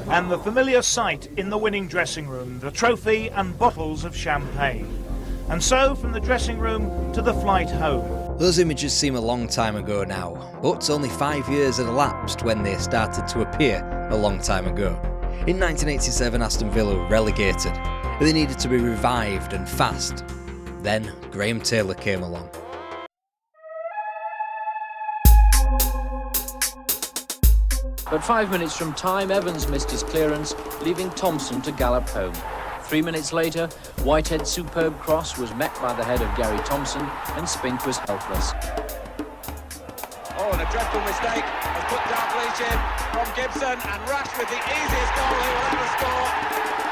and the familiar sight in the winning dressing room, the trophy and bottles of champagne. And so, from the dressing room to the flight home. Those images seem a long time ago now, but only 5 years had elapsed when they started to appear a long time ago. In 1987, Aston Villa were relegated. They needed to be revived and fast. Then, Graham Taylor came along. But 5 minutes from time, Evans missed his clearance, leaving Thompson to gallop home. 3 minutes later, Whitehead's superb cross was met by the head of Gary Thompson, and Spink was helpless. Oh, and a dreadful mistake has put Dalglish in from Gibson, and Rashford, the easiest goal he will ever score,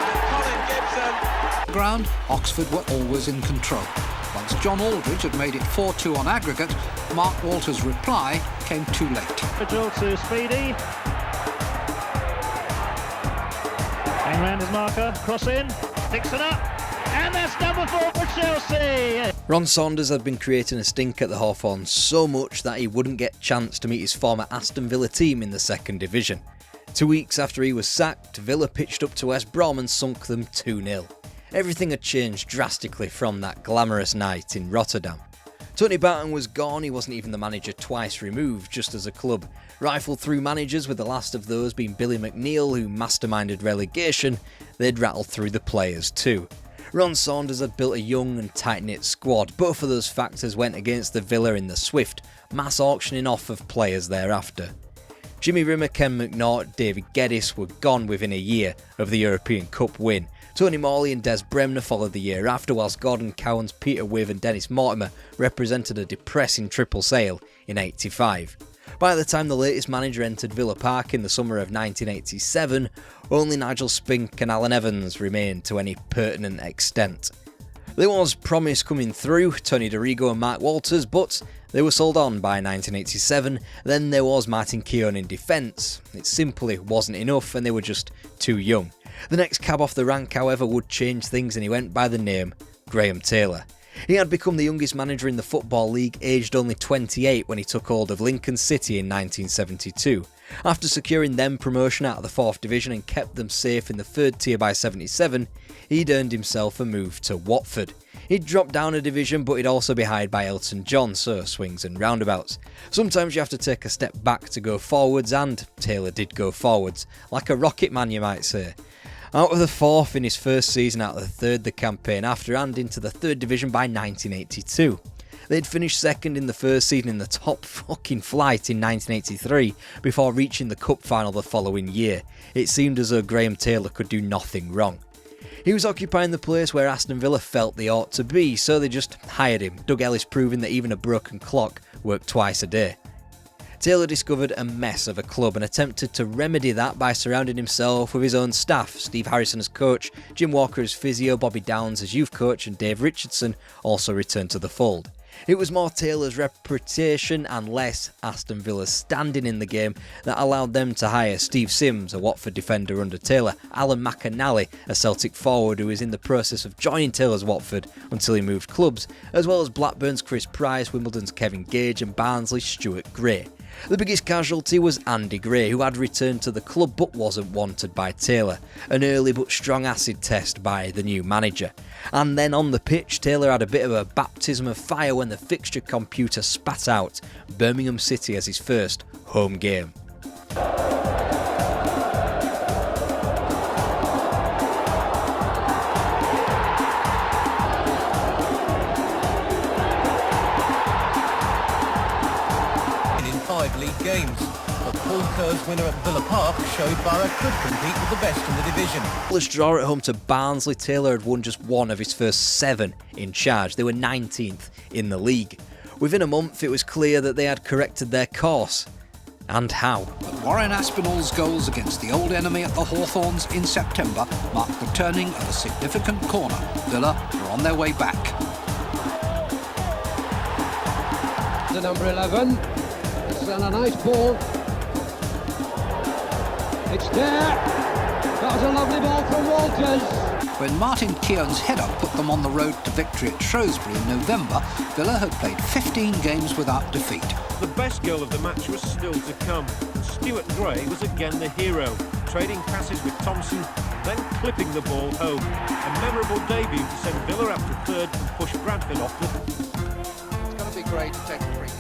and Colin Gibson. Ground, Oxford were always in control. Once John Aldridge had made it 4-2 on aggregate, Mark Walter's reply came too late. Vigil to Speedy. Hang round his marker, cross in, Dixon up, and that's number 4 for Chelsea! Ron Saunders had been creating a stink at the Hawthorns so much that he wouldn't get a chance to meet his former Aston Villa team in the second division. 2 weeks after he was sacked, Villa pitched up to West Brom and sunk them 2-0. Everything had changed drastically from that glamorous night in Rotterdam. Tony Barton was gone, he wasn't even the manager twice removed, just as a club. Rifled through managers, with the last of those being Billy McNeil, who masterminded relegation. They'd rattled through the players too. Ron Saunders had built a young and tight-knit squad. Both of those factors went against the Villa in the swift mass auctioning off of players thereafter. Jimmy Rimmer, Ken McNaught, David Geddes were gone within a year of the European Cup win. Tony Morley and Des Bremner followed the year after, whilst Gordon Cowans, Peter Wiv and Dennis Mortimer represented a depressing triple sale in '85. By the time the latest manager entered Villa Park in the summer of 1987, only Nigel Spink and Alan Evans remained to any pertinent extent. There was promise coming through, Tony DeRigo and Mark Walters, but they were sold on by 1987. Then there was Martin Keown in defence. It simply wasn't enough and they were just too young. The next cab off the rank, however, would change things, and he went by the name Graham Taylor. He had become the youngest manager in the Football League, aged only 28 when he took hold of Lincoln City in 1972. After securing them promotion out of the 4th Division and kept them safe in the 3rd tier by 77, he'd earned himself a move to Watford. He'd drop down a division, but he'd also be hired by Elton John, so swings and roundabouts. Sometimes you have to take a step back to go forwards, and Taylor did go forwards, like a rocket man you might say. Out of the 4th in his first season, out of the 3rd the campaign after, and into the 3rd division by 1982. They'd finished 2nd in the first season in the top fucking flight in 1983 before reaching the cup final the following year. It seemed as though Graham Taylor could do nothing wrong. He was occupying the place where Aston Villa felt they ought to be, so they just hired him, Doug Ellis proving that even a broken clock worked twice a day. Taylor discovered a mess of a club and attempted to remedy that by surrounding himself with his own staff, Steve Harrison as coach, Jim Walker as physio, Bobby Downs as youth coach, and Dave Richardson also returned to the fold. It was more Taylor's reputation and less Aston Villa's standing in the game that allowed them to hire Steve Sims, a Watford defender under Taylor, Alan McAnally, a Celtic forward who was in the process of joining Taylor's Watford until he moved clubs, as well as Blackburn's Chris Price, Wimbledon's Kevin Gage and Barnsley's Stuart Gray. The biggest casualty was Andy Gray, who had returned to the club but wasn't wanted by Taylor, an early but strong acid test by the new manager. And then on the pitch, Taylor had a bit of a baptism of fire when the fixture computer spat out Birmingham City as his first home game. League games, but Paul Kerr's winner at Villa Park showed Borough could compete with the best in the division. Let's draw at home to Barnsley. Taylor had won just one of his first 7 in charge. They were 19th in the league. Within a month, it was clear that they had corrected their course. And how? But Warren Aspinall's goals against the old enemy at the Hawthorns in September marked the turning of a significant corner. Villa were on their way back. The number 11. And a nice ball. It's there. That was a lovely ball from Walters. When Martin Keown's header put them on the road to victory at Shrewsbury in November, Villa had played 15 games without defeat. The best goal of the match was still to come. Stuart Gray was again the hero, trading passes with Thompson, then clipping the ball home. A memorable debut to send Villa up to third and push Bradford off the... It's going to be great to take a free kick.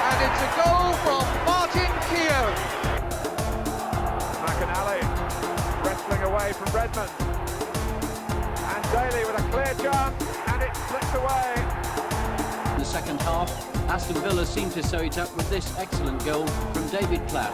And it's a goal from Martin Keown. McInally wrestling away from Redmond. And Daly with a clear chance, and it slips away. In the second half, Aston Villa seemed to sew it up with this excellent goal from David Platt.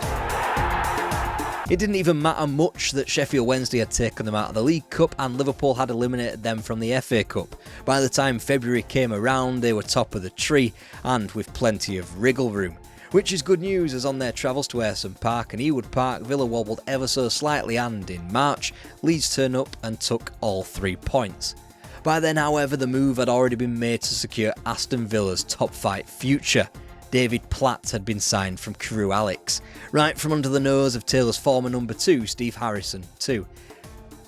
It didn't even matter much that Sheffield Wednesday had taken them out of the League Cup and Liverpool had eliminated them from the FA Cup. By the time February came around, they were top of the tree and with plenty of wriggle room. Which is good news, as on their travels to Ayresome Park and Ewood Park, Villa wobbled ever so slightly, and in March, Leeds turned up and took all 3 points. By then, however, the move had already been made to secure Aston Villa's top flight future. David Platt had been signed from Crewe Alex, right from under the nose of Taylor's former number 2, Steve Harrison, too.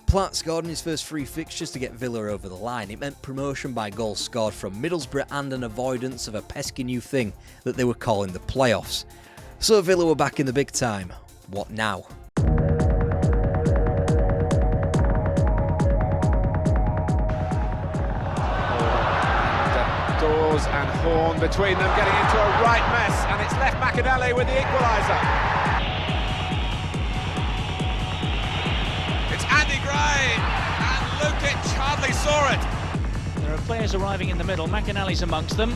Platt scored in his first 3 fixtures to get Villa over the line. It meant promotion by goals scored from Middlesbrough and an avoidance of a pesky new thing that they were calling the playoffs. So Villa were back in the big time. What now? Dawes and Horn between them, getting into a right mess, and it's left McInally with the equaliser. It's Andy Gray, and Lukic hardly saw it. There are players arriving in the middle. McInally's amongst them.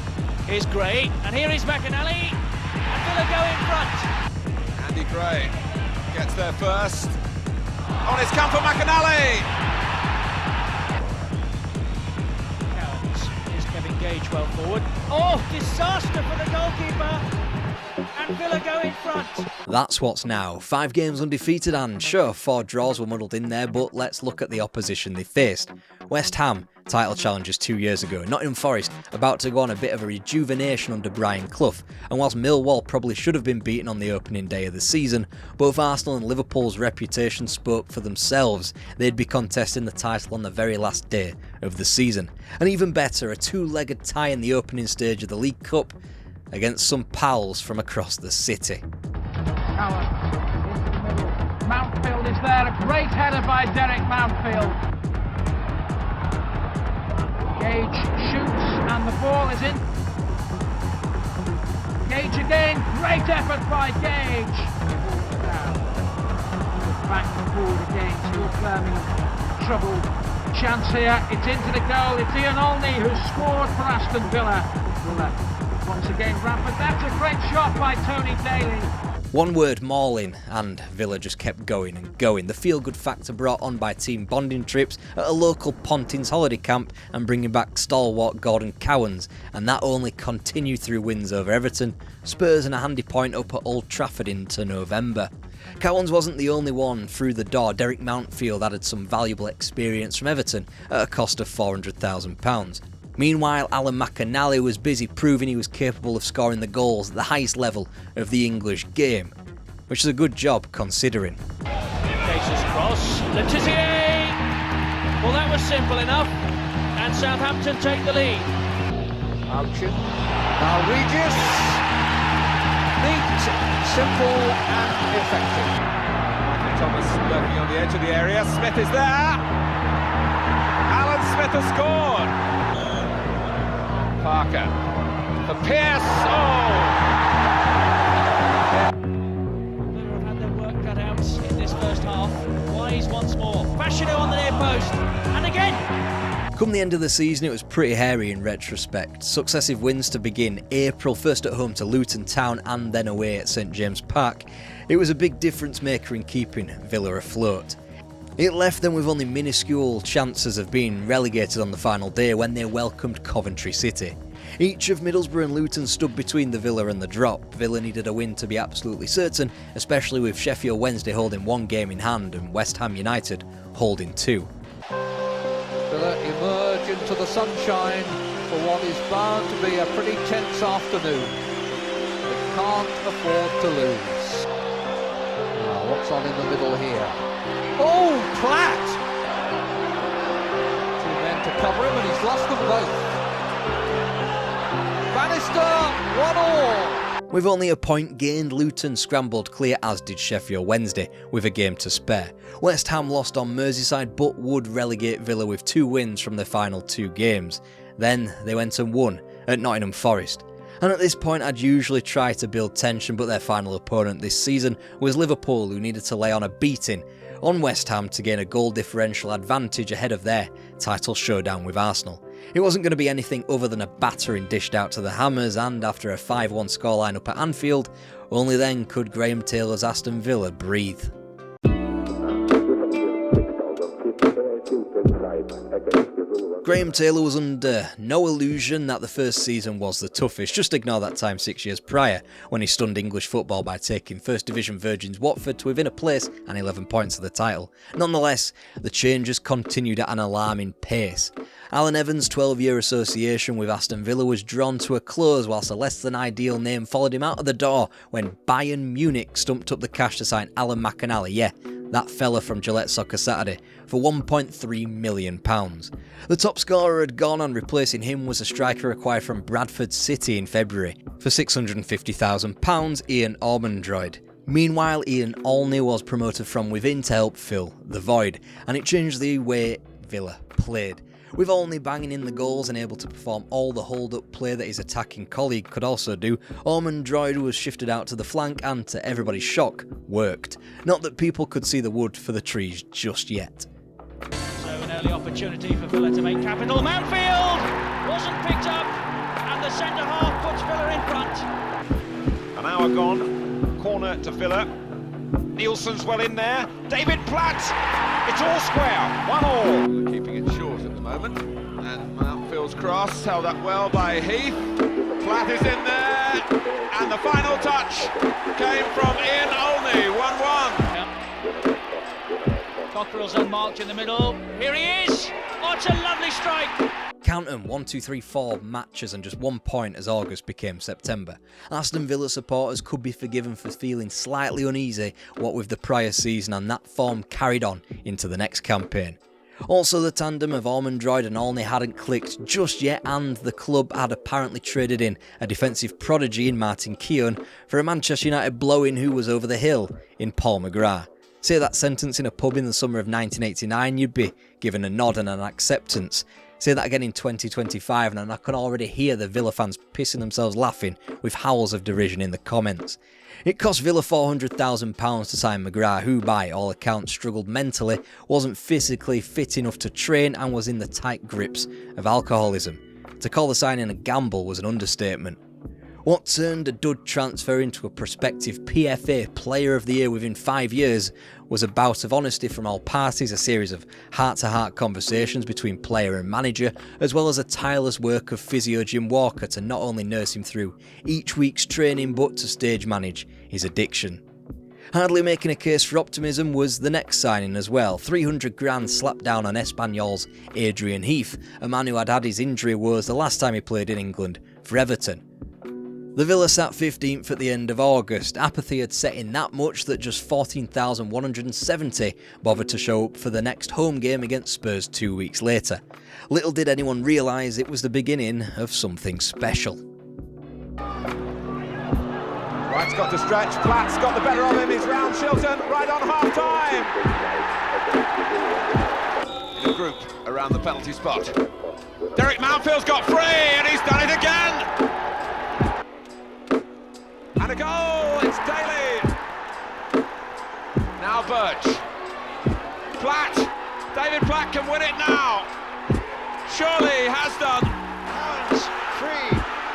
Here's Gray, and here is McInally. And Villa go in front. Andy Gray gets there first. On it's come for McInally. Gage well forward. Oh, disaster for the goalkeeper! And Villa go in front. That's what's now. 5 games undefeated and sure, 4 draws were muddled in there, but let's look at the opposition they faced. West Ham, title challengers 2 years ago. Nottingham Forest, about to go on a bit of a rejuvenation under Brian Clough. And whilst Millwall probably should have been beaten on the opening day of the season, both Arsenal and Liverpool's reputation spoke for themselves. They'd be contesting the title on the very last day of the season. And even better, a 2-legged tie in the opening stage of the League Cup against some pals from across the city. Howard into the middle. Mountfield is there. A great header by Derek Mountfield. Gage shoots and the ball is in. Gage again. Great effort by Gage. Back forward again. Still Fleming. Trouble. Chance here. It's into the goal. It's Ian Olney who scored for Aston Villa. Once again, Bradford. That's a great shot by Tony Daly. One word, mauling, and Villa just kept going and going. The feel-good factor brought on by team bonding trips at a local Pontins holiday camp and bringing back stalwart Gordon Cowans, and that only continued through wins over Everton, Spurs and a handy point up at Old Trafford into November. Cowans wasn't the only one through the door. Derek Mountfield added some valuable experience from Everton at a cost of £400,000. Meanwhile, Alan McInally was busy proving he was capable of scoring the goals at the highest level of the English game, which is a good job considering. Cases cross. Letizia! Well, that was simple enough. And Southampton take the lead. Auction. Now Regis. Neat, simple and effective. Michael Thomas lurking on the edge of the area. Smith is there. Alan Smith has scored. Parker for Pearce. Oh! Villa have had their work cut out in this first half. Wise once more. Fashanu on the near post. And again. Come the end of the season, it was pretty hairy in retrospect. Successive wins to begin April, first at home to Luton Town and then away at St James Park. It was a big difference maker in keeping Villa afloat. It left them with only minuscule chances of being relegated on the final day when they welcomed Coventry City. Each of Middlesbrough and Luton stood between the Villa and the drop. Villa needed a win to be absolutely certain, especially with Sheffield Wednesday holding 1 game in hand and West Ham United holding 2. Villa emerge into the sunshine for what is bound to be a pretty tense afternoon. They can't afford to lose. on in the middle here. Oh, Platt! 2 men to cover him, and he's lost them both. Bannister, 1-1. With only a point gained, Luton scrambled clear, as did Sheffield Wednesday, with a game to spare. West Ham lost on Merseyside but would relegate Villa with 2 wins from their final 2 games. Then they went and won at Nottingham Forest. And at this point I'd usually try to build tension, but their final opponent this season was Liverpool, who needed to lay on a beating on West Ham to gain a goal differential advantage ahead of their title showdown with Arsenal. It wasn't going to be anything other than a battering dished out to the Hammers, and after a 5-1 scoreline up at Anfield, only then could Graham Taylor's Aston Villa breathe. Graham Taylor was under no illusion that the first season was the toughest. Just ignore that time 6 years prior when he stunned English football by taking First Division Virgins Watford to within a place and 11 points of the title. Nonetheless, the changes continued at an alarming pace. Alan Evans' 12-year association with Aston Villa was drawn to a close, whilst a less than ideal name followed him out of the door when Bayern Munich stumped up the cash to sign Alan McInally, yeah, that fella from Gillette Soccer Saturday, for £1.3 million. The top scorer had gone, and replacing him was a striker acquired from Bradford City in February for £650,000, Ian Ormondroyd. Meanwhile, Ian Olney was promoted from within to help fill the void, and it changed the way Villa played. With Olney banging in the goals and able to perform all the hold-up play that his attacking colleague could also do, Ormondroyd was shifted out to the flank and, to everybody's shock, worked. Not that people could see the wood for the trees just yet. So an early opportunity for Villa to make capital. Mountfield wasn't picked up, and the centre-half puts Villa in front. An hour gone, corner to Villa. Nielsen's well in there. David Platt, it's all square, 1-1. Keeping it short at the moment. And Mountfield's cross held up well by Heath. Platt is in there, and the final touch came from Ian Olney, 1-1. Cockerell's unmarked in the middle. Here he is. What a lovely strike. Count 'em, 1, 2, 3, 4 matches and just 1 point as August became September. Aston Villa supporters could be forgiven for feeling slightly uneasy what with the prior season, and that form carried on into the next campaign. Also, the tandem of Ormondroyd and Olney hadn't clicked just yet, and the club had apparently traded in a defensive prodigy in Martin Keown for a Manchester United blow-in who was over the hill in Paul McGrath. Say that sentence in a pub in the summer of 1989, you'd be given a nod and an acceptance. Say that again in 2025 and I can already hear the Villa fans pissing themselves laughing with howls of derision in the comments. It cost Villa £400,000 to sign McGrath, who by all accounts struggled mentally, wasn't physically fit enough to train and was in the tight grips of alcoholism. To call the signing a gamble was an understatement. What turned a dud transfer into a prospective PFA Player of the Year within 5 years was a bout of honesty from all parties, a series of heart-to-heart conversations between player and manager, as well as a tireless work of physio Jim Walker to not only nurse him through each week's training but to stage manage his addiction. Hardly making a case for optimism was the next signing as well. 300 grand slapped down on Espanyol's Adrian Heath, a man who had had his injury woes the last time he played in England for Everton. The Villa sat 15th at the end of August. Apathy had set in that much that just 14,170 bothered to show up for the next home game against Spurs 2 weeks later. Little did anyone realise it was the beginning of something special. Wright's got to stretch, Platt's got the better of him, he's round Shilton, right on half-time. In a group around the penalty spot. Derek Mountfield's got free, and he's done it again! And a goal, it's Daly. Now Birch. Platt. David Platt can win it now. Surely has done. Howard's free.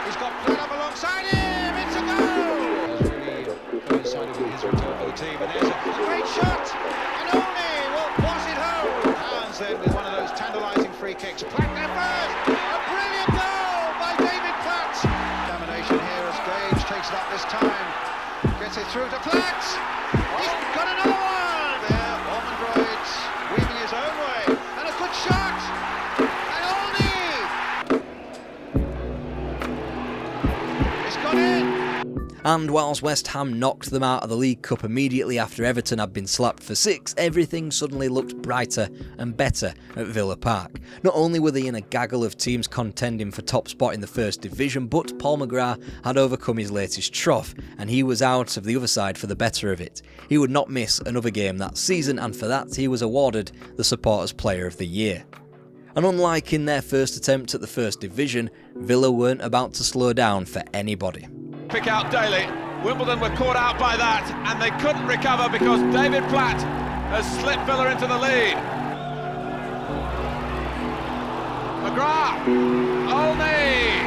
He's got Platt up alongside him. It's a goal. Has really coincided with his return for the team. And there's a great shot. And Olney will boss it home. Howard's then with one of those tantalising free kicks. Platt there first. A brilliant goal by David Platt. Domination here as Gage takes it up this time. Gets it through to Platt. He's got another one. There, Ormondroyd's weaving his own way. And a good shot. And Olney. It's gone in. And whilst West Ham knocked them out of the League Cup immediately after Everton had been slapped for 6, everything suddenly looked brighter and better at Villa Park. Not only were they in a gaggle of teams contending for top spot in the First Division, but Paul McGrath had overcome his latest trough, and he was out of the other side for the better of it. He would not miss another game that season, and for that he was awarded the Supporters Player of the Year. And unlike in their first attempt at the First Division, Villa weren't about to slow down for anybody. Pick out Daly. Wimbledon were caught out by that, and they couldn't recover because David Platt has slipped Villa into the lead. McGrath, Olney,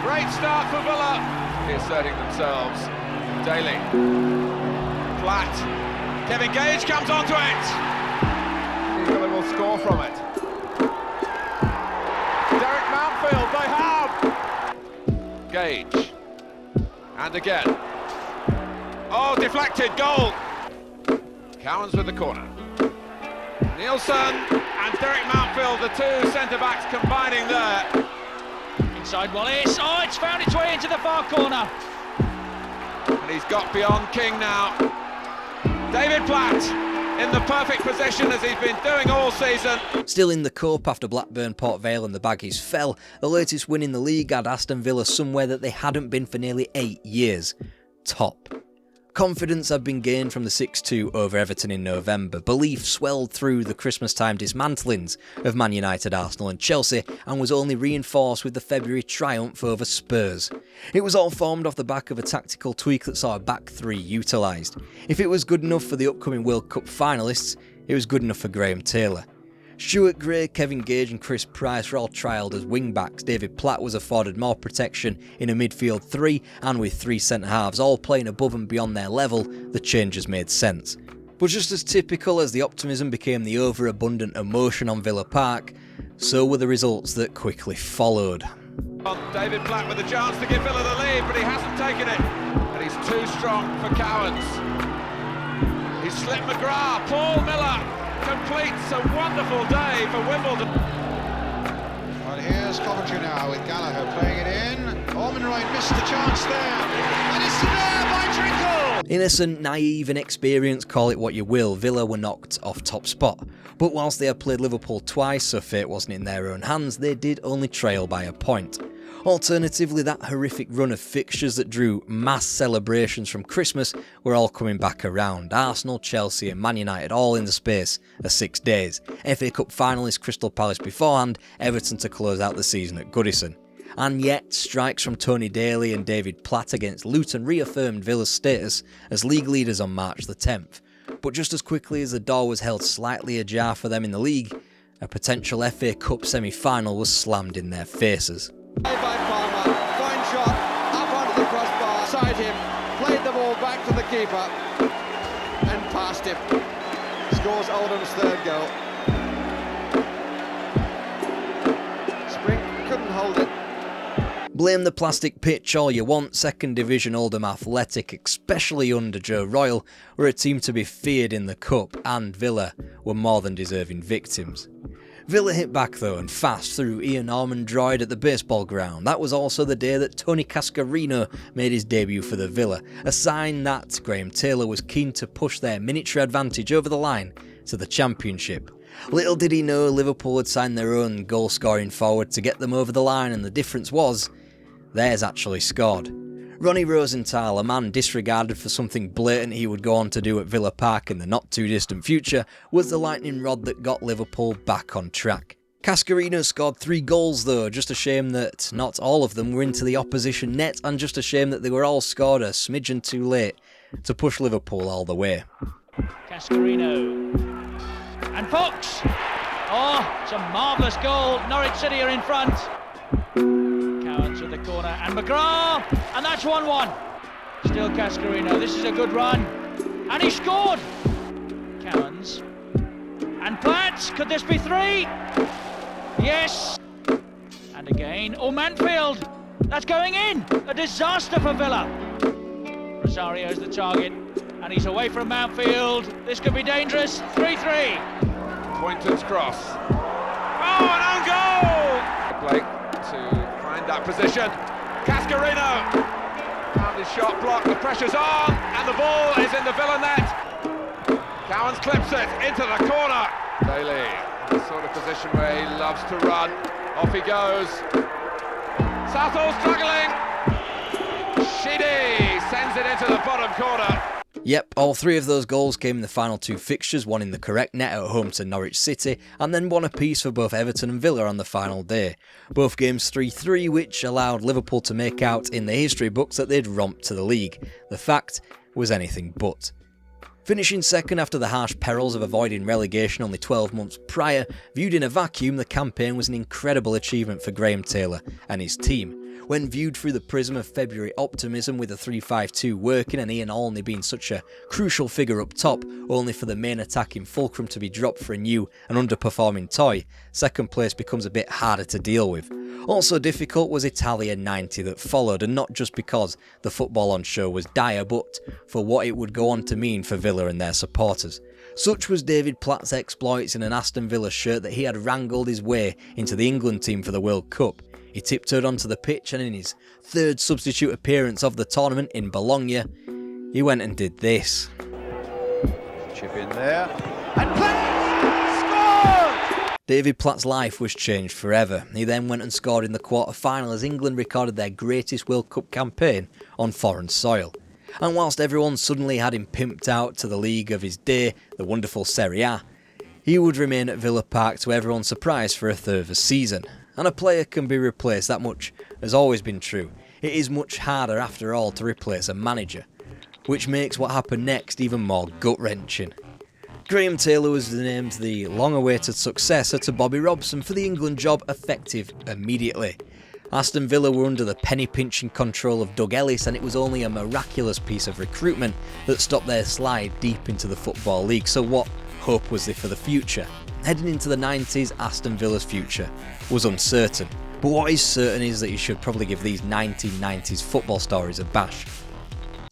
great start for Villa. Asserting themselves. Daly, Platt, Kevin Gage comes onto it. Villa will score from it. Derek Mountfield, they have. Gage. And again. Oh, deflected, goal! Cowans with the corner. Nielsen and Derek Mountfield, the two centre-backs combining there. Inside Wallace, oh, it's found its way into the far corner. And he's got beyond King now. David Platt in the perfect position as he's been doing all season. Still in the Cup after Blackburn, Port Vale and the Baggies fell, the latest win in the league had Aston Villa somewhere that they hadn't been for nearly 8 years. Top. Confidence had been gained from the 6-2 over Everton in November. Belief swelled through the Christmas-time dismantlings of Man United, Arsenal and Chelsea, and was only reinforced with the February triumph over Spurs. It was all formed off the back of a tactical tweak that saw a back three utilised. If it was good enough for the upcoming World Cup finalists, it was good enough for Graham Taylor. Stuart Gray, Kevin Gage and Chris Price were all trialled as wing-backs. David Platt was afforded more protection in a midfield three, and with 3 centre-halves all playing above and beyond their level, the changes made sense. But just as typical as the optimism became the overabundant emotion on Villa Park, so were the results that quickly followed. David Platt with a chance to give Villa the lead, but he hasn't taken it. And he's too strong for Cowans. He's slipped McGrath, Paul Miller completes a wonderful day for Wimbledon. Well, here's Coventry now with Gallagher playing it in. Ormanroyd missed the chance there, and it's there by Trinkle! Innocent, naive, inexperienced, call it what you will, Villa were knocked off top spot. But whilst they had played Liverpool twice, so fate wasn't in their own hands, they did only trail by a point. Alternatively, that horrific run of fixtures that drew mass celebrations from Christmas were all coming back around. Arsenal, Chelsea and Man United all in the space of 6 days. FA Cup finalist Crystal Palace beforehand, Everton to close out the season at Goodison. And yet, strikes from Tony Daly and David Platt against Luton reaffirmed Villa's status as league leaders on March the 10th. But just as quickly as the door was held slightly ajar for them in the league, a potential FA Cup semi-final was slammed in their faces. By Palmer, fine shot, up onto the crossbar, side him, played the ball back to the keeper, and past him. Scores Oldham's 3rd goal. Spring couldn't hold it. Blame the plastic pitch all you want, 2nd Division Oldham Athletic, especially under Joe Royle, were a team to be feared in the Cup, and Villa were more than deserving victims. Villa hit back though, and fast, through Ian Ormond-Droid at the baseball ground. That was also the day that Tony Cascarino made his debut for the Villa, a sign that Graham Taylor was keen to push their miniature advantage over the line to the Championship. Little did he know Liverpool had signed their own goal-scoring forward to get them over the line, and the difference was, theirs actually scored. Ronnie Rosenthal, a man disregarded for something blatant he would go on to do at Villa Park in the not-too-distant future, was the lightning rod that got Liverpool back on track. Cascarino scored 3 goals though, just a shame that not all of them were into the opposition net, and just a shame that they were all scored a smidgen too late to push Liverpool all the way. Cascarino. And Fox! Oh, it's a marvellous goal. Norwich City are in front. Cowans with the corner, and McGrath! And that's 1-1. Still Cascarino, this is a good run. And he scored! Cowans. And Platt, could this be 3? Yes! And again, oh, Manfield! That's going in! A disaster for Villa. Rosario's the target, and he's away from Mountfield. This could be dangerous. 3-3. Pointon's cross. Oh, an own goal! Blake to find that position. Cascarino found His shot blocked, the pressure's on, and the ball is in the Villa net. Cowans clips it into the corner. Daly, the sort of position where he loves to run. Off he goes. Southall struggling. Sheedy sends it into the bottom corner. Yep, all three of those goals came in the final two fixtures, one in the correct net at home to Norwich City, and then one apiece for both Everton and Villa on the final day. Both games 3-3, which allowed Liverpool to make out in the history books that they'd romped to the league. The fact was anything but. Finishing second after the harsh perils of avoiding relegation only 12 months prior, viewed in a vacuum, the campaign was an incredible achievement for Graham Taylor and his team. When viewed through the prism of February optimism, with the 3-5-2 working and Ian Olney being such a crucial figure up top, only for the main attacking fulcrum to be dropped for a new and underperforming toy, second place becomes a bit harder to deal with. Also difficult was Italia 90 that followed, and not just because the football on show was dire, but for what it would go on to mean for Villa and their supporters. Such was David Platt's exploits in an Aston Villa shirt that he had wrangled his way into the England team for the World Cup. He tiptoed onto the pitch, and in his third substitute appearance of the tournament in Bologna, he went and did this. Chip in there, and scored! David Platt's life was changed forever. He then went and scored in the quarter-final as England recorded their greatest World Cup campaign on foreign soil. And whilst everyone suddenly had him pimped out to the league of his day, the wonderful Serie A, he would remain at Villa Park to everyone's surprise for a third of a season. And a player can be replaced, that much has always been true. It is much harder after all to replace a manager, which makes what happened next even more gut-wrenching. Graham Taylor was named the long-awaited successor to Bobby Robson for the England job, effective immediately. Aston Villa were under the penny-pinching control of Doug Ellis, and it was only a miraculous piece of recruitment that stopped their slide deep into the Football League. So what hope was there for the future? Heading into the 90s, Aston Villa's future was uncertain. But what is certain is that you should probably give these 1990s football stories a bash.